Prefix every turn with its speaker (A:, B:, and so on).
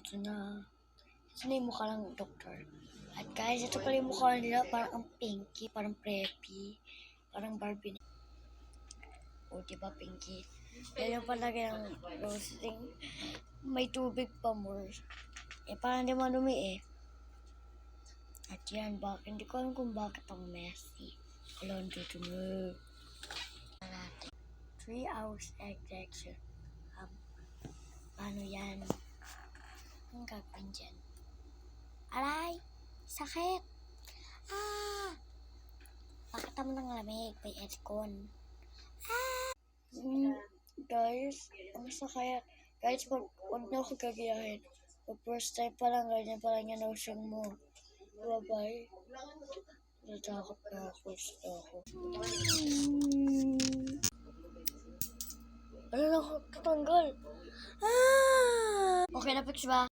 A: ito na. Ito na yung mukha ng doktor. At guys, ito pala yung mukha nila. Parang ang pinky, parang preppy, parang Barbie. O, diba pinky? Yan yung palagay ng roasting. May tubig pa more. Parang di madumi At yan, hindi ko alam kung bakit ang messy. Alam dito mo. 3 hours extraction. Paano yan? Ang gagawin dyan? Aray! Sakit! Bakit naman ng lamig? May aircon. Guys, ang sakit. Guys, huwag na ako gagayahin. First time pa lang, ganyan pa lang yan ocean mo. Bye-bye. Natakot na ako. Ano na ako tatanggal? Okay na, fix ba?